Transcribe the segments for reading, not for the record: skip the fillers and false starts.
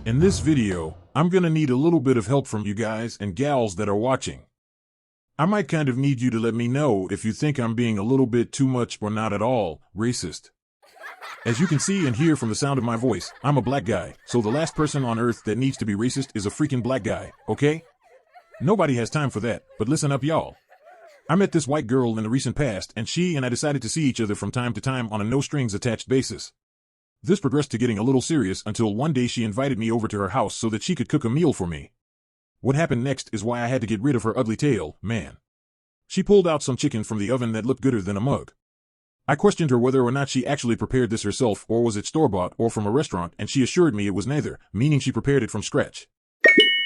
In this video, I'm gonna need a little bit of help from you guys and gals that are watching. I might kind of need you to let me know if you think I'm being a little bit too much or not at all racist. As you can see and hear from the sound of my voice, I'm a black guy, so the last person on earth that needs to be racist is a freaking black guy, okay? Nobody has time for that, but listen up y'all. I met this white girl in the recent past and she and I decided to see each other from time to time on a no-strings-attached basis. This progressed to getting a little serious until one day she invited me over to her house so that she could cook a meal for me. What happened next is why I had to get rid of her ugly tail, man. She pulled out some chicken from the oven that looked gooder than a mug. I questioned her whether or not she actually prepared this herself or was it store-bought or from a restaurant, and she assured me it was neither, meaning she prepared it from scratch.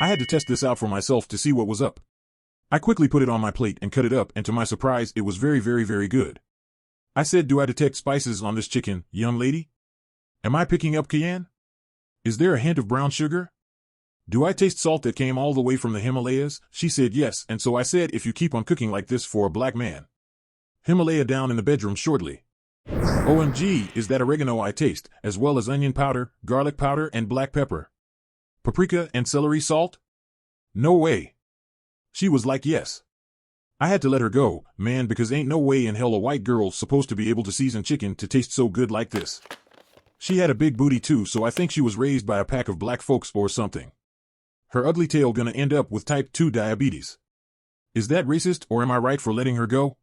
I had to test this out for myself to see what was up. I quickly put it on my plate and cut it up, and to my surprise it was very, very, very good. I said, "Do I detect spices on this chicken, young lady? Am I picking up cayenne? Is there a hint of brown sugar? Do I taste salt that came all the way from the Himalayas?" She said yes, and so I said, "If you keep on cooking like this for a black man, Himalaya down in the bedroom shortly." OMG, is that oregano I taste, as well as onion powder, garlic powder, and black pepper. Paprika and celery salt? No way. She was like, yes. I had to let her go, man, because ain't no way in hell a white girl's supposed to be able to season chicken to taste so good like this. She had a big booty too, so I think she was raised by a pack of black folks or something. Her ugly tail gonna end up with type 2 diabetes. Is that racist, or am I right for letting her go?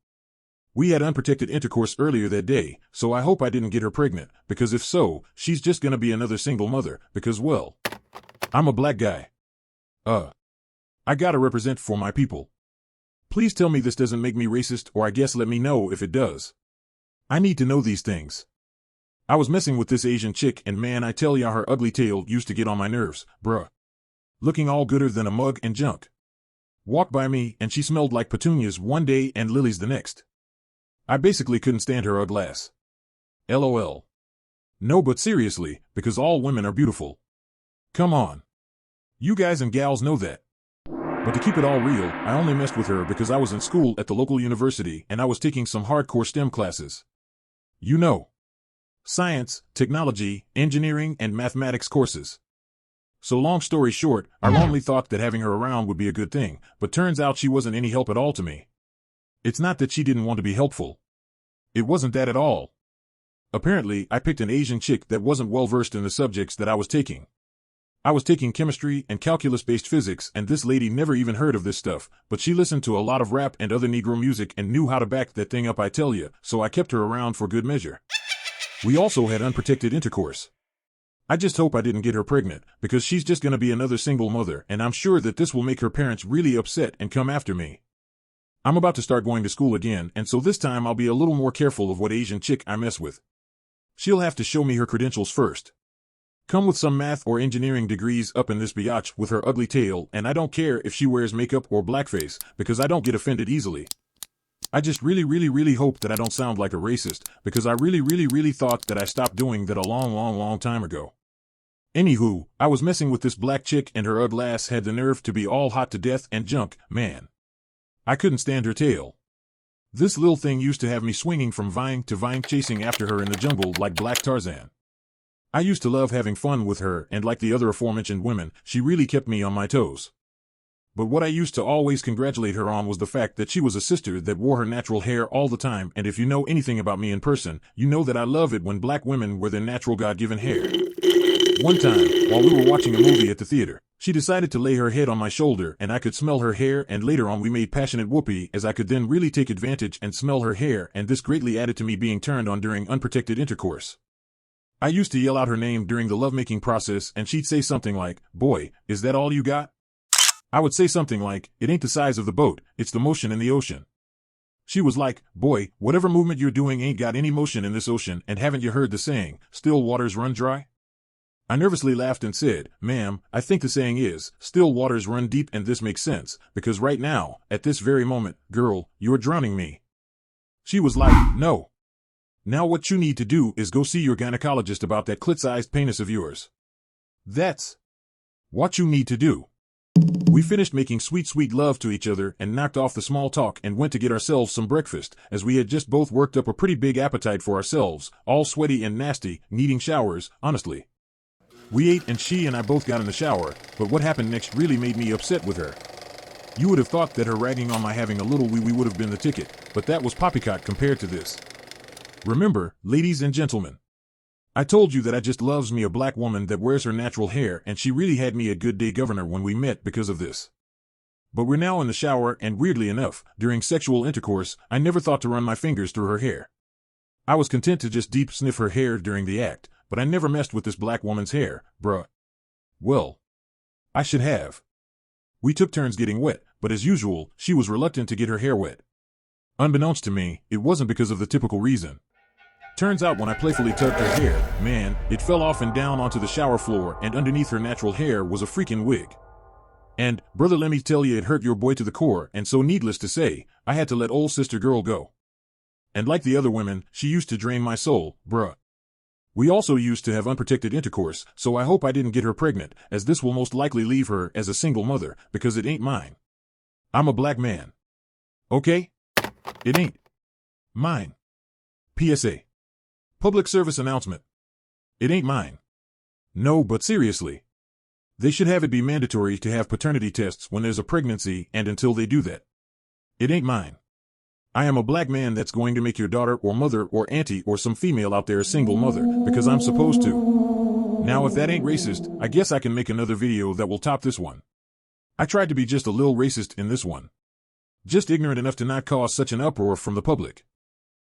We had unprotected intercourse earlier that day, so I hope I didn't get her pregnant, because if so, she's just gonna be another single mother, because well, I'm a black guy. I gotta represent for my people. Please tell me this doesn't make me racist, or I guess let me know if it does. I need to know these things. I was messing with this Asian chick and man, I tell ya her ugly tail used to get on my nerves, bruh. Looking all gooder than a mug and junk. Walked by me and she smelled like petunias one day and lilies the next. I basically couldn't stand her uglass. LOL. No, but seriously, because all women are beautiful. Come on. You guys and gals know that. But to keep it all real, I only messed with her because I was in school at the local university and I was taking some hardcore STEM classes. You know. Science, technology, engineering, and mathematics courses. So long story short, I wrongly thought that having her around would be a good thing, but turns out she wasn't any help at all to me. It's not that she didn't want to be helpful. It wasn't that at all. Apparently, I picked an Asian chick that wasn't well versed in the subjects that I was taking. I was taking chemistry and calculus-based physics, and this lady never even heard of this stuff, but she listened to a lot of rap and other Negro music and knew how to back that thing up, I tell ya, so I kept her around for good measure. We also had unprotected intercourse. I just hope I didn't get her pregnant, because she's just gonna be another single mother, and I'm sure that this will make her parents really upset and come after me. I'm about to start going to school again, and so this time I'll be a little more careful of what Asian chick I mess with. She'll have to show me her credentials first. Come with some math or engineering degrees up in this biatch with her ugly tail, and I don't care if she wears makeup or blackface, because I don't get offended easily. I just really hope that I don't sound like a racist, because I really thought that I stopped doing that a long time ago. Anywho, I was messing with this black chick and her uglass had the nerve to be all hot to death and junk, man. I couldn't stand her tail. This little thing used to have me swinging from vine to vine chasing after her in the jungle like Black Tarzan. I used to love having fun with her, and like the other aforementioned women, she really kept me on my toes. But what I used to always congratulate her on was the fact that she was a sister that wore her natural hair all the time, and if you know anything about me in person, you know that I love it when black women wear their natural God-given hair. One time, while we were watching a movie at the theater, she decided to lay her head on my shoulder and I could smell her hair, and later on we made passionate whoopee as I could then really take advantage and smell her hair, and this greatly added to me being turned on during unprotected intercourse. I used to yell out her name during the lovemaking process and she'd say something like, "Boy, is that all you got?" I would say something like, "It ain't the size of the boat, it's the motion in the ocean." She was like, "Boy, whatever movement you're doing ain't got any motion in this ocean, and haven't you heard the saying, still waters run dry?" I nervously laughed and said, "Ma'am, I think the saying is, still waters run deep, and this makes sense, because right now, at this very moment, girl, you're drowning me." She was like, "No. Now what you need to do is go see your gynecologist about that clit-sized penis of yours. That's what you need to do." We finished making sweet love to each other and knocked off the small talk and went to get ourselves some breakfast, as we had just both worked up a pretty big appetite for ourselves, all sweaty and nasty, needing showers, honestly. We ate and she and I both got in the shower, but what happened next really made me upset with her. You would have thought that her ragging on my having a little wee would have been the ticket, but that was poppycock compared to this. Remember, ladies and gentlemen, I told you that I just loves me a black woman that wears her natural hair, and she really had me a good day governor when we met because of this. But we're now in the shower, and weirdly enough, during sexual intercourse, I never thought to run my fingers through her hair. I was content to just deep sniff her hair during the act, but I never messed with this black woman's hair, bruh. Well, I should have. We took turns getting wet, but as usual, she was reluctant to get her hair wet. Unbeknownst to me, it wasn't because of the typical reason. Turns out when I playfully tugged her hair, man, it fell off and down onto the shower floor, and underneath her natural hair was a freaking wig. And, brother, let me tell you, it hurt your boy to the core, and so needless to say, I had to let old sister girl go. And like the other women, she used to drain my soul, bruh. We also used to have unprotected intercourse, so I hope I didn't get her pregnant, as this will most likely leave her as a single mother, because it ain't mine. I'm a black man. Okay? It ain't mine. PSA. Public service announcement. It ain't mine. No, but seriously. They should have it be mandatory to have paternity tests when there's a pregnancy, and until they do that. It ain't mine. I am a black man that's going to make your daughter or mother or auntie or some female out there a single mother, because I'm supposed to. Now if that ain't racist, I guess I can make another video that will top this one. I tried to be just a little racist in this one. Just ignorant enough to not cause such an uproar from the public.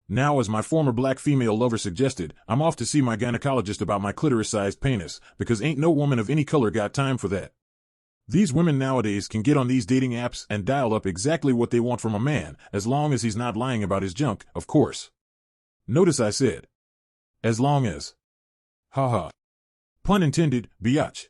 Now, as my former black female lover suggested, I'm off to see my gynecologist about my clitoris-sized penis, because ain't no woman of any color got time for that. These women nowadays can get on these dating apps and dial up exactly what they want from a man, as long as he's not lying about his junk, of course. Notice I said, as long as. Haha. Pun intended, biatch.